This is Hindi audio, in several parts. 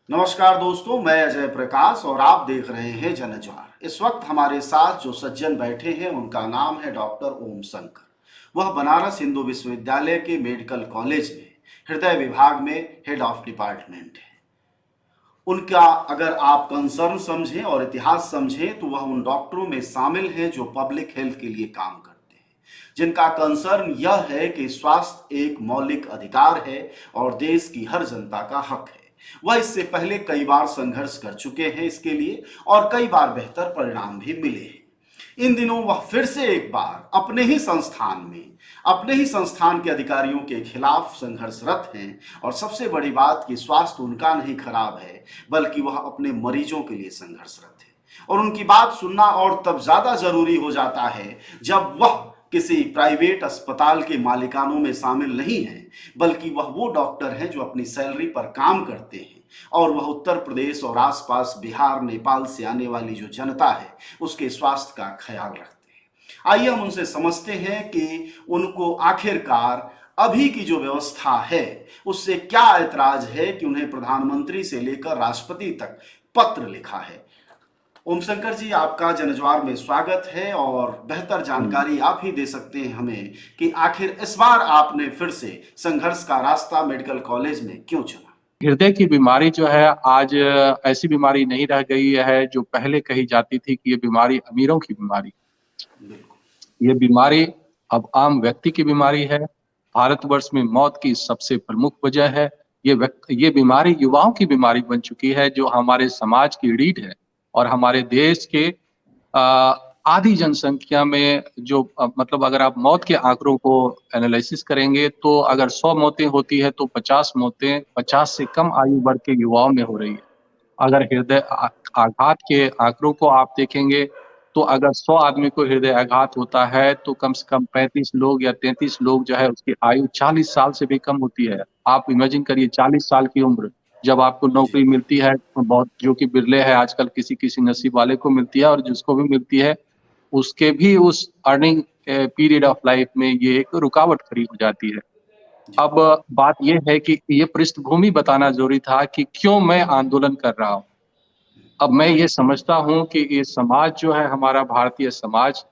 नमस्कार दोस्तों, मैं अजय प्रकाश और आप देख रहे हैं जनज्वार। इस वक्त हमारे साथ जो सज्जन बैठे हैं उनका नाम है डॉक्टर ओम शंकर। वह बनारस हिंदू विश्वविद्यालय के मेडिकल कॉलेज में हृदय विभाग में हेड ऑफ डिपार्टमेंट है। उनका अगर आप कंसर्न समझें और इतिहास समझें तो वह उन डॉक्टरों में शामिल हैं जो पब्लिक हेल्थ के लिए काम करते हैं, जिनका कंसर्न यह है कि स्वास्थ्य एक मौलिक अधिकार है और देश की हर जनता का हक है। वह इससे पहले कई बार संघर्ष कर चुके हैं इसके लिए और कई बार बेहतर परिणाम भी मिले हैं। इन दिनों वह फिर से एक बार अपने ही संस्थान के अधिकारियों के खिलाफ संघर्षरत हैं। और सबसे बड़ी बात कि स्वास्थ्य उनका नहीं खराब है, बल्कि वह अपने मरीजों के लिए संघर्षरत है। और उनकी बात सुनना और तब ज्यादा जरूरी हो जाता है जब वह किसी प्राइवेट अस्पताल के मालिकानों में शामिल नहीं है, बल्कि वह वो डॉक्टर हैं जो अपनी सैलरी पर काम करते हैं और वह उत्तर प्रदेश और आसपास बिहार नेपाल से आने वाली जो जनता है उसके स्वास्थ्य का ख्याल रखते हैं। आइए हम उनसे समझते हैं कि उनको आखिरकार अभी की जो व्यवस्था है उससे क्या ऐतराज है कि उन्हें प्रधानमंत्री से लेकर राष्ट्रपति तक पत्र लिखा है। ओम शंकर जी, आपका जनज्वार में स्वागत है और बेहतर हम्म। जानकारी आप ही दे सकते हैं हमें कि आखिर इस बार आपने फिर से संघर्ष का रास्ता मेडिकल कॉलेज में क्यों चुना। हृदय की बीमारी जो है आज ऐसी बीमारी नहीं रह गई है जो पहले कही जाती थी कि ये बीमारी अमीरों की बीमारी। बिल्कुल। ये बीमारी अब आम व्यक्ति की बीमारी है। भारतवर्ष में मौत की सबसे प्रमुख वजह है। ये बीमारी युवाओं की बीमारी बन चुकी है जो हमारे समाज की रीढ़ है और हमारे देश के अ, आधी जनसंख्या में जो मतलब अगर आप मौत के आंकड़ों को एनालिसिस करेंगे तो अगर 100 मौतें होती है तो 50 मौतें 50 से कम आयु वर्ग के युवाओं में हो रही है। अगर आघात के आंकड़ों को आप देखेंगे तो अगर 100 आदमी को हृदय आघात होता है तो कम से कम 35 लोग या 33 लोग जो है उसकी आयु 40 साल से भी कम होती है। आप इमेजिन करिए 40 साल की उम्र जब आपको जी। नौकरी मिलती है तो बहुत जो कि बिरले है आजकल किसी किसी नसीब वाले को मिलती है और जिसको भी मिलती है उसके भी उस अर्निंग पीरियड ऑफ लाइफ में ये एक रुकावट खड़ी हो जाती है। जी। अब बात ये है कि ये पृष्ठभूमि बताना ज़रूरी था कि क्यों मैं आंदोलन कर रहा हूँ। अब मैं ये समझता हूँ कि ये समाज जो है हमारा भारतीय समाज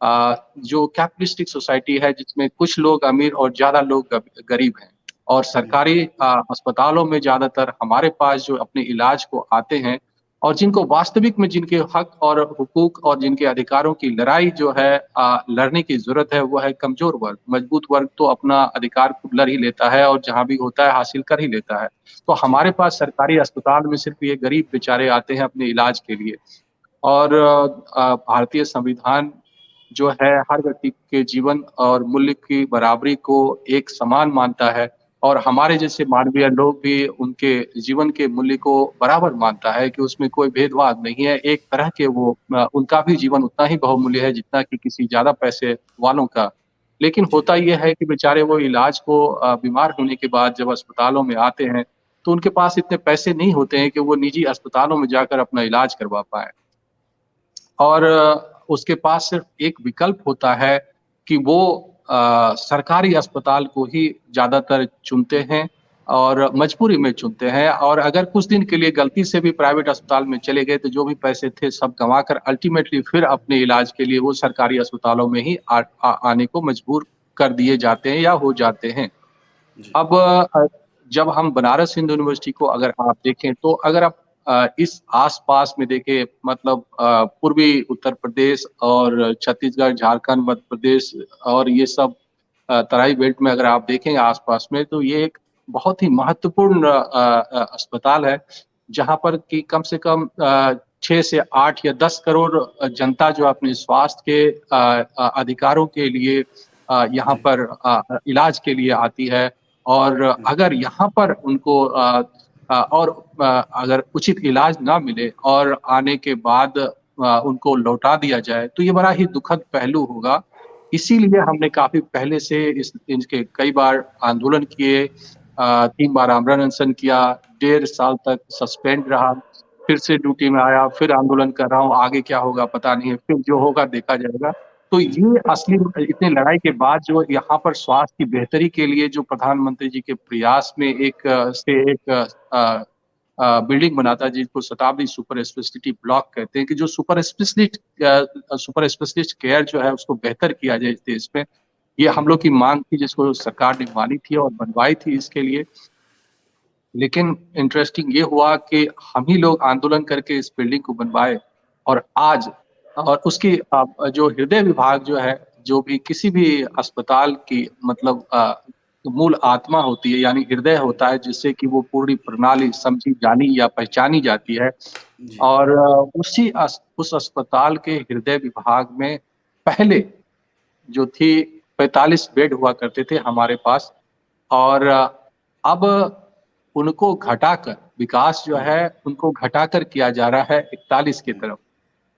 जो कैपिटलिस्टिक सोसाइटी है जिसमें कुछ लोग अमीर और ज़्यादा लोग गरीब हैं और सरकारी अस्पतालों में ज़्यादातर हमारे पास जो अपने इलाज को आते हैं और जिनको वास्तविक में जिनके हक और हुकूक और जिनके अधिकारों की लड़ाई जो है लड़ने की ज़रूरत है वो है कमज़ोर वर्ग। मजबूत वर्ग तो अपना अधिकार खुद लड़ ही लेता है और जहाँ भी होता है हासिल कर ही लेता है। तो जी। हमारे पास सरकारी अस्पताल में सिर्फ़ ये गरीब बेचारे आते हैं अपने इलाज के लिए। और भारतीय संविधान जो है हर व्यक्ति के जीवन और मूल्य की बराबरी को एक समान मानता है और हमारे जैसे मानवीय लोग भी उनके जीवन के मूल्य को बराबर मानता है कि उसमें कोई भेदभाव नहीं है। एक तरह के वो उनका भी जीवन उतना ही बहुमूल्य है जितना कि किसी ज़्यादा पैसे वालों का। लेकिन जी। होता ये है कि बेचारे वो इलाज को बीमार होने के बाद जब अस्पतालों में आते हैं, तो उनके पास इतने पैसे नहीं होते हैं कि वो निजी अस्पतालों में जाकर अपना इलाज करवा पाएँ। और उसके पास सिर्फ एक विकल्प होता है कि वो सरकारी अस्पताल को ही ज़्यादातर चुनते हैं और मजबूरी में चुनते हैं और अगर कुछ दिन के लिए गलती से भी प्राइवेट अस्पताल में चले गए तो जो भी पैसे थे सब गँवाकर अल्टीमेटली फिर अपने इलाज के लिए वो सरकारी अस्पतालों में ही आने को मजबूर कर दिए जाते हैं या हो जाते हैं। जी। अब जब हम बनारस हिंदू यूनिवर्सिटी को अगर आप देखें तो अगर आप इस आस-पास में देखें मतलब पूर्वी उत्तर प्रदेश और छत्तीसगढ़, झारखंड, मध्य प्रदेश और ये सब तराई बेल्ट में अगर आप देखें आस-पास में तो ये एक बहुत ही महत्वपूर्ण अस्पताल है, जहाँ पर कि कम से कम 6 से 8 या 10 करोड़ जनता जो अपने स्वास्थ्य के अधिकारों के लिए यहाँ जी। पर इलाज के लिए आती है और अगर यहाँ पर उनको और अगर उचित इलाज ना मिले और आने के बाद उनको लौटा दिया जाए, तो ये बड़ा ही दुखद पहलू होगा। इसीलिए हमने काफ़ी पहले से इनके कई बार आंदोलन किए 3 बार आमरण अनशन किया, 1.5 साल तक सस्पेंड रहा, फिर से ड्यूटी में आया, फिर आंदोलन कर रहा हूँ, आगे क्या होगा पता नहीं है, फिर जो होगा देखा जाएगा। तो ये असली इतनी लड़ाई के बाद जो यहाँ पर स्वास्थ्य की बेहतरी के लिए जो प्रधानमंत्री जी के प्रयास में एक बिल्डिंग बना था जिसको शताब्दी सुपर स्पेशलिटी ब्लॉक कहते हैं, कि जो सुपर स्पेशलिस्ट केयर जो है उसको बेहतर किया जाए इस देश में। ये हम लोग की मांग थी जिसको सरकार ने मानी थी और बनवाई थी इसके लिए। लेकिन इंटरेस्टिंग ये हुआ कि हम ही लोग आंदोलन करके इस बिल्डिंग को बनवाए, और आज और उसकी जो हृदय विभाग जो है, जो भी किसी भी अस्पताल की मतलब मूल आत्मा होती है, यानी हृदय होता है, जिससे कि वो पूरी प्रणाली समझी जानी या पहचानी जाती है। जी। और उस अस्पताल के हृदय विभाग में पहले जो थी 45 बेड हुआ करते थे हमारे पास, और अब उनको घटाकर विकास जो है उनको घटाकर किया जा रहा है 41 की तरफ।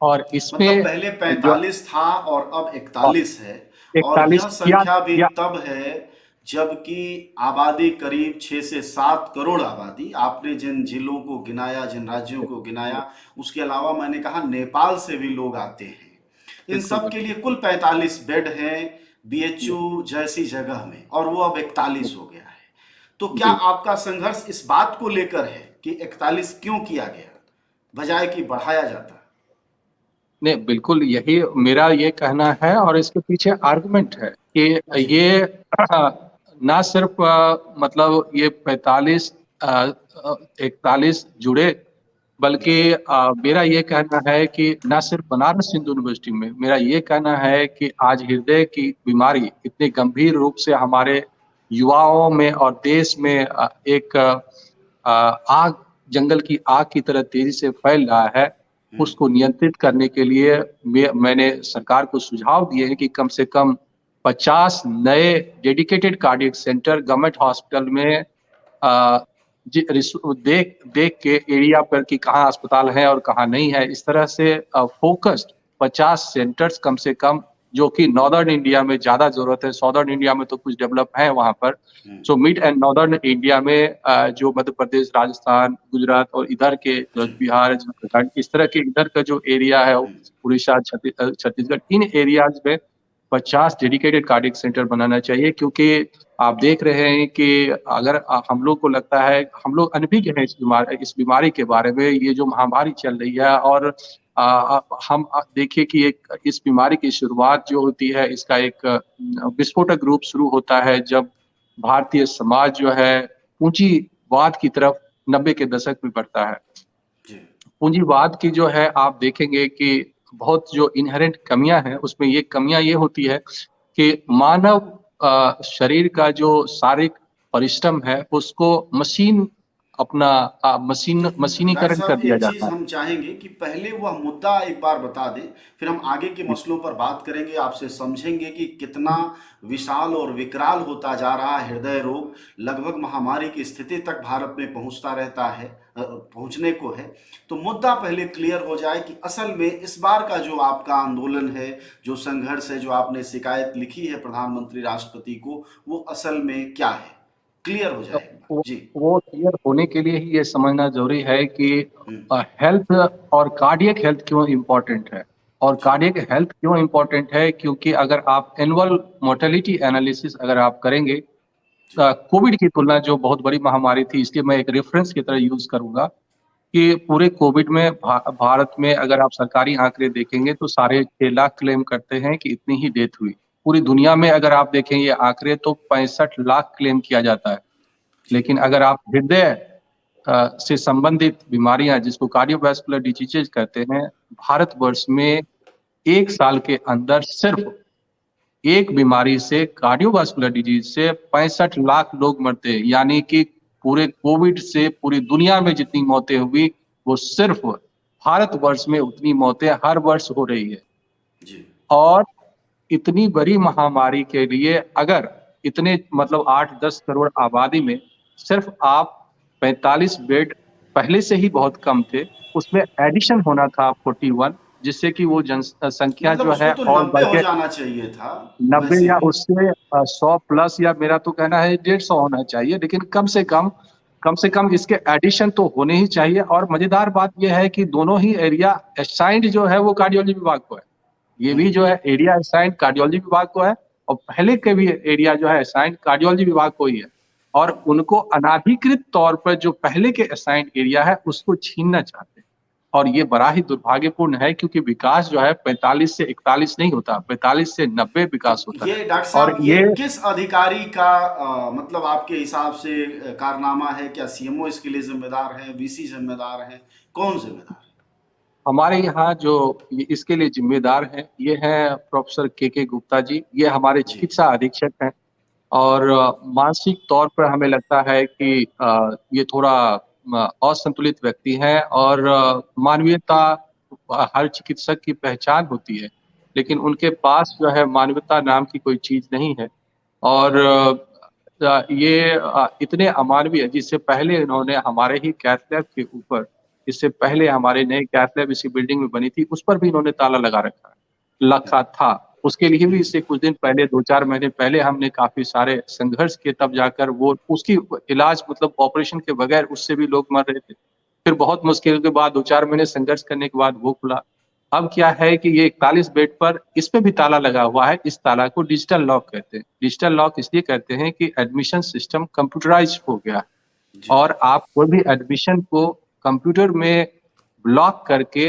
और मतलब इसमें पहले जो 45 था और अब 41 है। और 41 यह संख्या भी या तब है जबकि आबादी करीब 6 से 7 करोड़ आबादी, आपने जिन जिलों को गिनाया, जिन राज्यों को गिनाया, उसके अलावा मैंने कहा नेपाल से भी लोग आते हैं। इन बिल्कुल सब के बिल्कुल लिए कुल 45 बेड हैं बीएचयू जैसी जगह में, और वो अब 41 हो गया है। तो क्या जी। आपका संघर्ष इस बात को लेकर है कि 41 क्यों किया गया बजाय कि बढ़ाया जाता? नहीं, बिल्कुल यही मेरा ये कहना है, और इसके पीछे आर्गुमेंट है कि जी। ये ना सिर्फ मतलब ये 45 41 जुड़े, बल्कि मेरा ये कहना है कि ना सिर्फ बनारस हिंदू यूनिवर्सिटी में, मेरा ये कहना है कि आज हृदय की बीमारी इतने गंभीर रूप से हमारे युवाओं में और देश में एक आग, जंगल की आग की तरह तेजी से फैल रहा है। उसको नियंत्रित करने के लिए मैंने सरकार को सुझाव दिए हैं कि कम से कम 50 नए dedicated cardiac centre government hospital में देख देख के एरिया पर कि कहाँ अस्पताल है और कहाँ नहीं है, इस तरह से फोकस्ड 50 सेंटर्स कम से कम, जो कि नॉर्दर्न इंडिया में ज्यादा जरूरत है। साउदर्न इंडिया में तो कुछ डेवलप है वहां पर। So mid and northern India में जो मध्य प्रदेश, राजस्थान, गुजरात और इधर के बिहार, झारखंड, इस तरह के इधर का जो एरिया है, उड़ीसा, छत्तीसगढ़, इन एरियाज में 50 डेडिकेटेड कार्डियक सेंटर बनाना चाहिए। क्योंकि आप देख रहे हैं कि अगर हम लोग को लगता है, हम लोग अनभिज्ञ हैं इस बीमारी के बारे में, ये जो महामारी चल रही है, और हम देखिए कि एक इस बीमारी की शुरुआत जो होती है, इसका एक विस्फोटक रूप शुरू होता है जब भारतीय समाज जो है पूंजीवाद की तरफ 90 के दशक में बढ़ता है। पूंजीवाद की जो है, आप देखेंगे कि बहुत जो इनहेरेंट कमियां हैं, उसमें ये कमियां ये होती है कि मानव शरीर का जो शारीरिक परिश्रम है उसको डॉक्टर मशीनीकरण कर साहब, दिया एक चीज जाता है। हम चाहेंगे कि पहले वह मुद्दा एक बार बता दें, फिर हम आगे के मसलों पर बात करेंगे, आपसे समझेंगे कि कितना विशाल और विकराल होता जा रहा है हृदय रोग। लगभग महामारी की स्थिति तक भारत में पहुंचता रहता है, पहुंचने को है। तो मुद्दा पहले क्लियर हो जाए कि असल में इस बार का जो आपका आंदोलन है, जो संघर्ष है, जो आपने शिकायत लिखी है प्रधानमंत्री राष्ट्रपति को, वो असल में क्या है, क्लियर हो तो जाए एक बार। वो जी। वो क्लियर होने के लिए ही ये समझना जरूरी है कि हम्म, हेल्थ और कार्डियक हेल्थ क्यों इम्पोर्टेंट है। और जी। कार्डियक हेल्थ क्यों इम्पोर्टेंट है, क्योंकि अगर आप एनुअल मोर्टेलिटी एनालिसिस अगर आप करेंगे, कोविड की तुलना, जो बहुत बड़ी महामारी थी, इसलिए मैं एक रेफरेंस की तरह यूज करूंगा कि पूरे कोविड में भारत में अगर आप सरकारी आंकड़े देखेंगे तो 6.5 लाख क्लेम करते हैं कि इतनी ही डेथ हुई। पूरी दुनिया में अगर आप देखें ये आंकड़े तो 65 लाख क्लेम किया जाता है। लेकिन अगर आप हृदय से संबंधित बीमारियां, जिसको कार्डियोवैस्कुलर डिजीजेज कहते हैं, भारतवर्ष में एक साल के अंदर सिर्फ एक बीमारी से, कार्डियोवास्कुलर डिजीज से 65 लाख लोग मरते हैं। यानी कि पूरे कोविड से पूरी दुनिया में जितनी मौतें हुई, वो सिर्फ भारतवर्ष में उतनी मौतें हर वर्ष हो रही है। जी। और इतनी बड़ी महामारी के लिए अगर इतने मतलब 8-10 करोड़ आबादी में सिर्फ आप 45 बेड, पहले से ही बहुत कम थे, उसमें एडिशन होना था 41, जिससे कि वो जनसंख्या मतलब जो उसको है तो और 90 बढ़ हो के जाना चाहिए था 90 वैसे या भी। उससे 100 प्लस, या मेरा तो कहना है 150 होना चाहिए। लेकिन कम से कम इसके एडिशन तो होने ही चाहिए। और मजेदार बात यह है कि दोनों ही एरिया असाइंड जो है वो कार्डियोलॉजी विभाग को है। ये भी जो है एरिया असाइंड कार्डियोलॉजी विभाग को है, और पहले के भी एरिया जो है असाइंड कार्डियोलॉजी विभाग को ही है। और उनको अनाधिकृत तौर पर जो पहले के असाइंड एरिया है उसको छीनना चाहते हैं। और ये बड़ा ही दुर्भाग्यपूर्ण है, क्योंकि विकास जो है 45 से 41 नहीं होता, 45 से 90 विकास होता है। ये डॉक्टर और साहब, ये ये किस अधिकारी का मतलब आपके हिसाब से कारनामा है? क्या सीएमओ इसके लिए जिम्मेदार है, वीसी जिम्मेदार है, कौन जिम्मेदार है? हमारे यहाँ जो इसके लिए जिम्मेदार हैं ये हैं प्रोफेसर के गुप्ता जी। ये हमारे जी। चिकित्सा अधीक्षक हैं। और मानसिक तौर पर हमें लगता है कि ये थोड़ा असंतुलित व्यक्ति हैं। और मानवीयता हर चिकित्सक की पहचान होती है, लेकिन उनके पास जो है मानवता नाम की कोई चीज नहीं है। और ये इतने अमानवीय, जिससे पहले इन्होंने हमारे ही कैथ लैब के ऊपर, इससे पहले हमारे नए कैथ लैब इसी बिल्डिंग में बनी थी, उस पर भी इन्होंने ताला लगा रखा था। उसके लिए भी इससे कुछ दिन पहले, 2-4 महीने पहले हमने काफी सारे संघर्ष किए, तब जाकर वो उसकी इलाज, मतलब ऑपरेशन के बगैर उससे भी लोग मर रहे थे। फिर बहुत मुश्किल के बाद 2-4 महीने संघर्ष करने के बाद वो खुला। अब क्या है कि ये 41 बेड पर इस पे भी ताला लगा हुआ है। इस ताला को डिजिटल लॉक कहते हैं। डिजिटल लॉक इसलिए कहते हैं कि एडमिशन सिस्टम कंप्यूटराइज्ड हो गया जी। और आप कोई भी एडमिशन को कंप्यूटर में ब्लॉक करके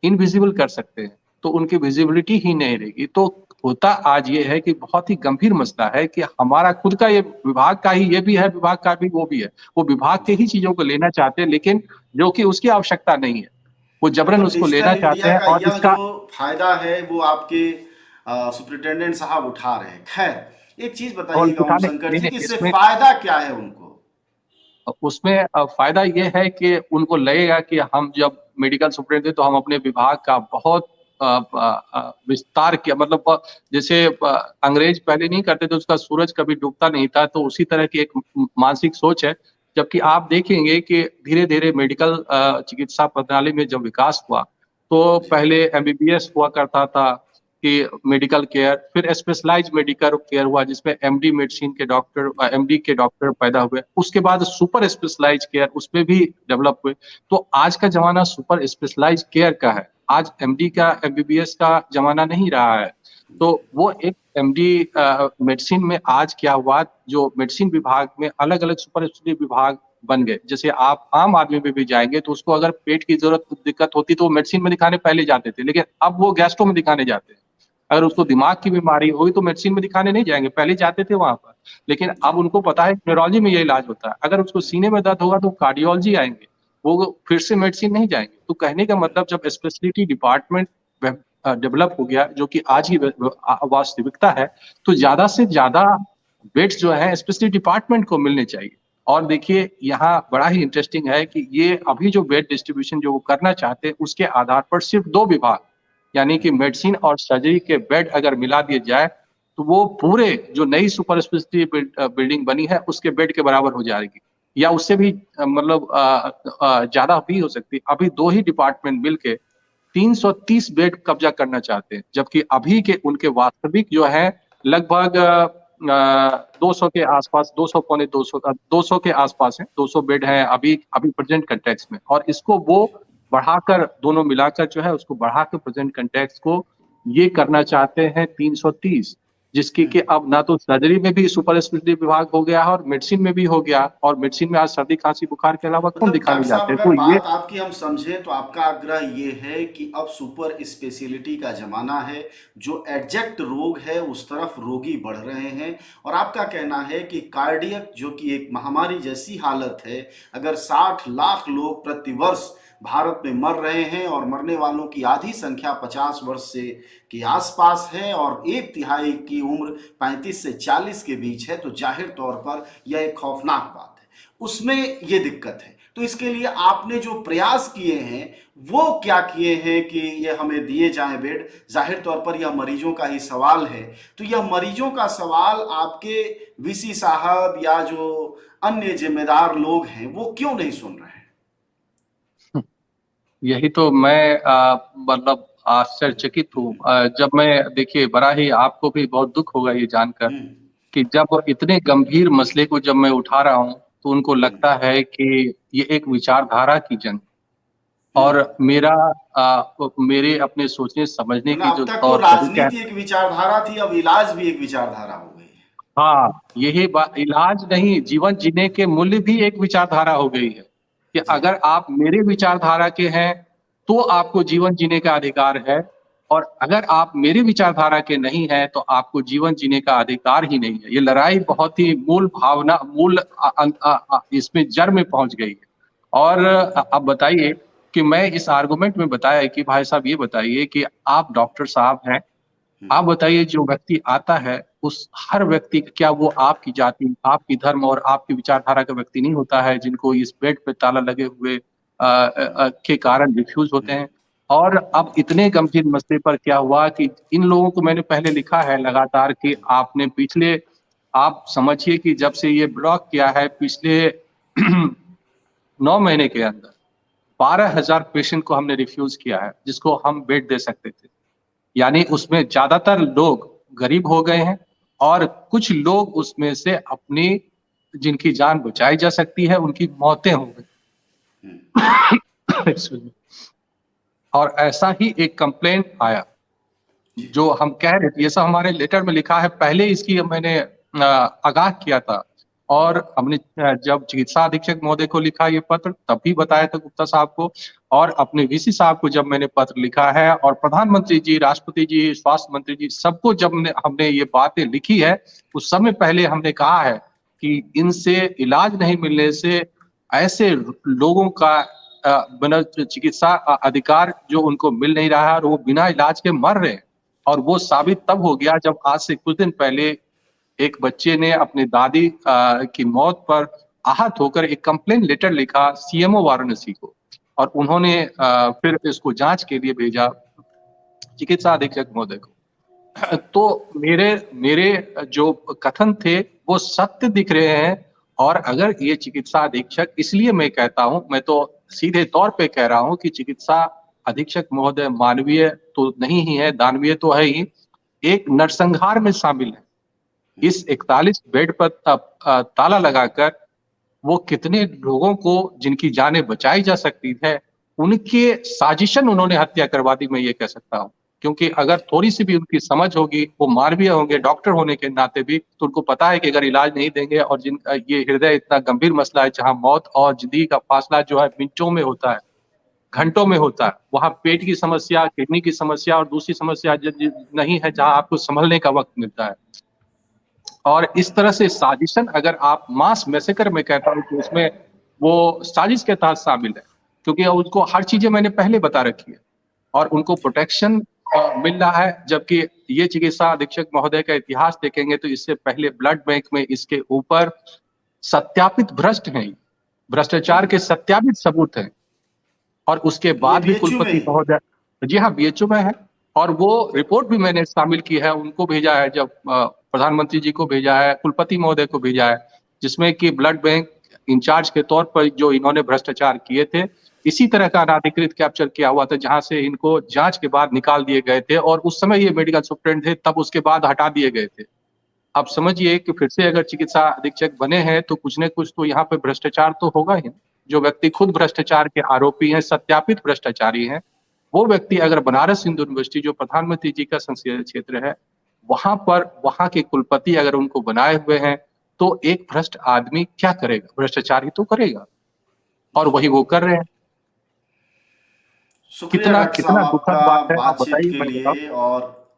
इनविजिबल कर सकते हैं, तो उनकी विजिबिलिटी ही नहीं रहेगी। तो होता आज ये है कि बहुत ही गंभीर मसला है कि हमारा खुद का ये विभाग का ही, ये भी है विभाग का भी, वो भी है, वो विभाग के ही चीजों को लेना चाहते हैं, लेकिन जो कि उसकी आवश्यकता नहीं है, वो जबरन मतलब उसको लेना डिजिटल चाहते इंडिया हैं। का और यह इसका जो फायदा है वो आपके सुपरिटेंडेंट साहब उठा रहे हैं। खैर, एक चीज और बताइएगा ओम दिखाने शंकर नहीं, जी, नहीं, कि इससे इसमें फायदा क्या है उनको? उसमें फायदा ये है कि उनको लगेगा कि हम जब मेडिकल सुपरिटेंडेंट थे तो हम अपने विभाग का बहुत विस्तार किया। मतलब जैसे अंग्रेज पहले नहीं करते थे, उसका सूरज कभी डूबता नहीं था, तो उसी तरह की एक मानसिक सोच है। जबकि आप देखेंगे कि धीरे धीरे मेडिकल चिकित्सा प्रणाली में जब विकास हुआ, तो जी। पहले एमबीबीएस हुआ करता था कि मेडिकल केयर, फिर स्पेशलाइज मेडिकल केयर हुआ जिसमें एमडी मेडिसिन के डॉक्टर, एमडी के डॉक्टर पैदा हुए। उसके बाद सुपर स्पेशलाइज केयर, उसमें भी डेवलप हुए। तो आज का जमाना सुपर स्पेशलाइज केयर का है। आज एमडी का, एमबीबीएस का जमाना नहीं रहा है। तो वो एक एमडी मेडिसिन में आज क्या हुआ, जो मेडिसिन विभाग में अलग अलग सुपर स्पेशलिटी विभाग बन गए। जैसे आप आम आदमी में भी जाएंगे तो उसको अगर पेट की जरूरत, दिक्कत होती तो वो मेडिसिन में दिखाने पहले जाते थे, लेकिन अब वो गैस्ट्रो में दिखाने जाते हैं। अगर उसको दिमाग की बीमारी हुई तो मेडिसिन में दिखाने नहीं जाएंगे, पहले जाते थे वहां पर। लेकिन जी। अब उनको पता है न्यूरोलॉजी में ये इलाज होता है। अगर उसको सीने में दर्द होगा तो कार्डियोलॉजी आएंगे, वो फिर से मेडिसिन नहीं जाएंगे। तो कहने का मतलब, जब स्पेशलिटी डिपार्टमेंट डेवलप हो गया, जो कि आज की वास्तविकता है, तो ज्यादा से ज्यादा बेड्स जो है स्पेशलिटी डिपार्टमेंट को मिलने चाहिए। और देखिए यहाँ बड़ा ही इंटरेस्टिंग है कि ये अभी जो बेड डिस्ट्रीब्यूशन जो वो करना चाहते हैं, उसके आधार पर सिर्फ 2 विभाग, यानी कि मेडिसिन और सर्जरी के बेड अगर मिला दिए जाए, तो वो पूरे जो नई सुपर स्पेशलिटी बिल्डिंग बनी है उसके बेड के बराबर हो जाएगी, या उससे भी मतलब ज्यादा भी हो सकती है। अभी 2 ही डिपार्टमेंट मिलके 330 बेड कब्जा करना चाहते हैं, जबकि अभी के उनके वास्तविक जो है लगभग 200 के आसपास, 200 पौने 200, 200 के आसपास है, 200 बेड है अभी अभी प्रेजेंट कंटेक्स्ट में। और इसको वो बढ़ाकर, दोनों मिलाकर जो है उसको बढ़ाकर प्रेजेंट कंटेक्स्ट को ये करना चाहते हैं 330, जिसकी कि अब ना तो सर्जरी में भी सुपर स्पेशलिटी विभाग हो गया है और मेडिसिन में भी हो गया। और मेडिसिन में आज सर्दी खांसी बुखार के अलावा कौन मतलब दिखाने डॉक्टर साहब, जाते हैं? अगर तो ये बात आपकी हम समझें तो आपका आग्रह ये है कि अब सुपर स्पेशलिटी का जमाना है, जो एडजेक्ट रोग है उस तरफ रोगी बढ़ रहे हैं। और आपका कहना है कि कार्डियक, जो कि एक महामारी जैसी हालत है, अगर 60 लाख लोग प्रतिवर्ष भारत में मर रहे हैं और मरने वालों की आधी संख्या 50 वर्ष से के आसपास है और 1/3 की उम्र 35 से 40 के बीच है, तो जाहिर तौर पर यह एक खौफनाक बात है। उसमें ये दिक्कत है। तो इसके लिए आपने जो प्रयास किए हैं वो क्या किए हैं कि ये हमें दिए जाएं बेड? जाहिर तौर पर यह मरीजों का ही सवाल है। तो यह मरीजों का सवाल आपके वीसी साहब या जो अन्य जिम्मेदार लोग हैं वो क्यों नहीं सुन रहे हैं? यही तो मैं मतलब आश्चर्यचकित हूँ। जब मैं, देखिए बड़ा ही, आपको भी बहुत दुख होगा ये जानकर हम्म। कि जब इतने गंभीर मसले को जब मैं उठा रहा हूँ तो उनको हम्म। लगता है कि ये एक विचारधारा की जंग, हम्म। और मेरा मेरे अपने सोचने समझने मतलब की अब जो तक तो तौर तरीका है। राजनीति एक विचारधारा थी, अब इलाज भी एक विचारधारा हो गई है। हाँ, यही बात, इलाज नहीं, जीवन जीने के मूल्य भी एक विचारधारा हो गई है कि जी। अगर आप मेरे विचारधारा के हैं तो आपको जीवन जीने का अधिकार है, और अगर आप मेरी विचारधारा के नहीं हैं तो आपको जीवन जीने का अधिकार ही नहीं है। ये लड़ाई बहुत ही मूल भावना, मूल इसमें जड़ में पहुंच गई है। और अब बताइए कि मैं इस आर्गुमेंट में बताया कि भाई साहब ये बताइए कि आप डॉक्टर साहब हैं, आप बताइए जो व्यक्ति आता है उस हर व्यक्ति, क्या वो आपकी जाति, आपकी धर्म और आपकी विचारधारा का व्यक्ति नहीं होता है, जिनको इस बेड पे ताला लगे हुए के कारण रिफ्यूज होते हैं। और अब इतने गंभीर मसले पर क्या हुआ कि इन लोगों को मैंने पहले लिखा है लगातार कि आपने पिछले, आप समझिए कि जब से ये ब्लॉक किया है पिछले 9 महीने के अंदर 12,000 पेशेंट को हमने रिफ्यूज किया है, जिसको हम बेड दे सकते थे। यानी उसमें ज्यादातर लोग गरीब हो गए हैं और कुछ लोग उसमें से अपनी, जिनकी जान बचाई जा सकती है, उनकी मौतें हो गई। Excuse me। और ऐसा ही एक कंप्लेंट आया जो हम कह रहे थे, ये सब हमारे लेटर में लिखा है, पहले इसकी मैंने आगाह किया था। और हमने जब चिकित्सा अधीक्षक महोदय को लिखा ये पत्र तब भी बताया था गुप्ता साहब को, और अपने वीसी साहब को जब मैंने पत्र लिखा है, और प्रधानमंत्री जी, राष्ट्रपति जी, स्वास्थ्य मंत्री जी, सबको जब हमने ये बातें लिखी है, उस समय पहले हमने कहा है कि इनसे इलाज नहीं मिलने से ऐसे लोगों का बिना चिकित्सा अधिकार जो उनको मिल नहीं रहा है और वो बिना इलाज के मर रहे हैं। और वो साबित तब हो गया जब आज से कुछ दिन पहले एक बच्चे ने अपनी दादी की मौत पर आहत होकर एक कंप्लेन लेटर लिखा सीएमओ वाराणसी को, और उन्होंने फिर इसको जांच के लिए भेजा चिकित्सा अधीक्षक महोदय को। तो मेरे मेरे जो कथन थे वो सत्य दिख रहे हैं। और अगर ये चिकित्सा अधीक्षक, इसलिए मैं कहता हूं, मैं तो सीधे तौर पे कह रहा हूं कि चिकित्सा अधीक्षक महोदय मानवीय तो नहीं ही है, दानवीय तो है ही, एक नरसंहार में शामिल है। इस 41 बेड पर ताला लगाकर वो कितने लोगों को, जिनकी जानें बचाई जा सकती है, उनके साजिशन उन्होंने हत्या करवा दी, मैं ये कह सकता हूँ। क्योंकि अगर थोड़ी सी भी उनकी समझ होगी, वो मानवीय होंगे, डॉक्टर होने के नाते भी, तो उनको पता है कि अगर इलाज नहीं देंगे, और ये हृदय इतना गंभीर मसला है जहां मौत और जिंदगी का फासला जो है मिनटों में होता है, घंटों में होता है, वहां पेट की समस्या, किडनी की समस्या और दूसरी समस्या नहीं है जहां आपको संभलने का वक्त मिलता है। और इस तरह से साजिशन, अगर आप मास मैसेकर में कहता हूं कि उसमें वो साजिश के तहत शामिल है, क्योंकि उनको हर चीजें मैंने पहले बता रखी है और उनको प्रोटेक्शन मिल रहा है। जबकि ये चिकित्सा अधीक्षक महोदय का इतिहास देखेंगे तो इससे पहले ब्लड बैंक में इसके ऊपर सत्यापित भ्रष्ट हैं, भ्रष्टाचार के सत्यापित सबूत हैं। और उसके बाद भी बीएचयू में कुलपति ही। महोदय, जी हाँ, बीएचयू में है, और वो रिपोर्ट भी मैंने शामिल की है, उनको भेजा है, जब प्रधानमंत्री जी को भेजा है, कुलपति महोदय को भेजा है, जिसमें कि ब्लड बैंक इंचार्ज के तौर पर जो इन्होंने भ्रष्टाचार किए थे, इसी तरह का अनाधिकृत कैप्चर किया हुआ था, जहां से इनको जांच के बाद निकाल दिए गए थे, और उस समय ये मेडिकल सुप्रिटेंडेंट थे, तब उसके बाद हटा दिए गए थे। आप समझिए कि फिर से अगर चिकित्सा अधीक्षक बने हैं तो कुछ न कुछ तो यहाँ पे भ्रष्टाचार तो होगा ही। जो व्यक्ति खुद भ्रष्टाचार के आरोपी हैं, सत्यापित भ्रष्टाचारी हैं, वो व्यक्ति अगर बनारस हिंदू यूनिवर्सिटी, जो प्रधानमंत्री जी का संसदीय क्षेत्र है, वहां पर वहां के कुलपति अगर उनको बनाए हुए हैं, तो एक भ्रष्ट आदमी क्या करेगा? भ्रष्टाचार ही तो करेगा, और वही वो कर रहे हैं। शुक्रिया कितना डॉक्टर साहब कितना दुखद आपका बात है, आप बातचीत बताइए, के मैं बताऊं। लिए। और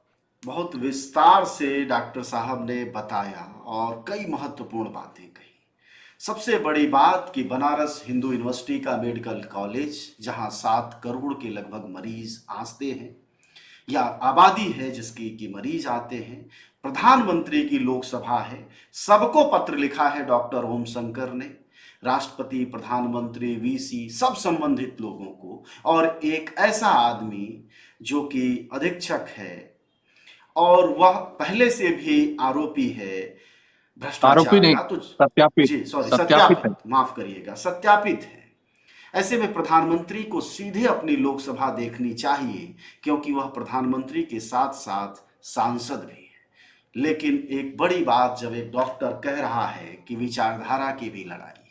बहुत विस्तार से डॉक्टर साहब ने बताया और कई महत्वपूर्ण बातें कही। सबसे बड़ी बात कि बनारस हिंदू यूनिवर्सिटी का मेडिकल कॉलेज, जहां 7 करोड़ के लगभग मरीज आते हैं, या आबादी है जिसकी कि मरीज आते हैं, प्रधानमंत्री की लोकसभा है, सबको पत्र लिखा है डॉक्टर ओम शंकर ने, राष्ट्रपति, प्रधानमंत्री, वीसी, सब संबंधित लोगों को। और एक ऐसा आदमी जो कि अधीक्षक है और वह पहले से भी आरोपी है आरोपी भ्रष्टाचार नहीं, का, तो सत्यापित, जी सॉरी, सत्यापित है। सत्यापित, माफ करिएगा, सत्यापित है। ऐसे में प्रधानमंत्री को सीधे अपनी लोकसभा देखनी चाहिए, क्योंकि वह प्रधानमंत्री के साथ साथ सांसद भी है। लेकिन एक बड़ी बात, जब एक डॉक्टर कह रहा है कि विचारधारा की भी लड़ाई है,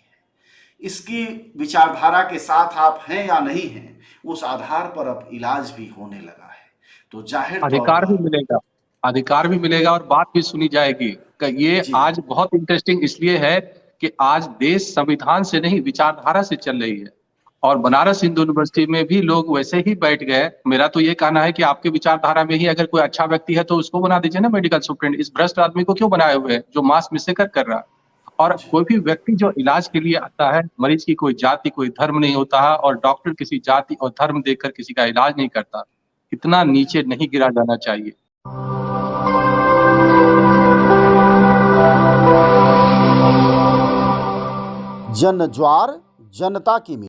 इसकी विचारधारा के साथ आप हैं या नहीं हैं, उस आधार पर अब इलाज भी होने लगा है। तो जाहिर तौर अधिकार भी पर मिलेगा, अधिकार भी मिलेगा और बात भी सुनी जाएगी। ये जी। आज बहुत इंटरेस्टिंग इसलिए है कि आज देश संविधान से नहीं विचारधारा से चल रही है। और बनारस हिंदू यूनिवर्सिटी में भी लोग वैसे ही बैठ गए। मेरा तो ये कहना है कि आपके विचारधारा में ही अगर कोई अच्छा व्यक्ति है तो उसको बना दीजिए ना मेडिकल सुप्रींटेंडेंट। इस भ्रष्ट आदमी को क्यों बनाए हुए हैं जो मास मिसकर कर रहा है? और जी। कोई भी व्यक्ति जो इलाज के लिए आता है, मरीज की कोई जाति कोई धर्म नहीं होता है, और डॉक्टर किसी जाति और धर्म देखकर किसी का इलाज नहीं करता। इतना नीचे नहीं गिरा जाना चाहिए। जन ज्वार जनता की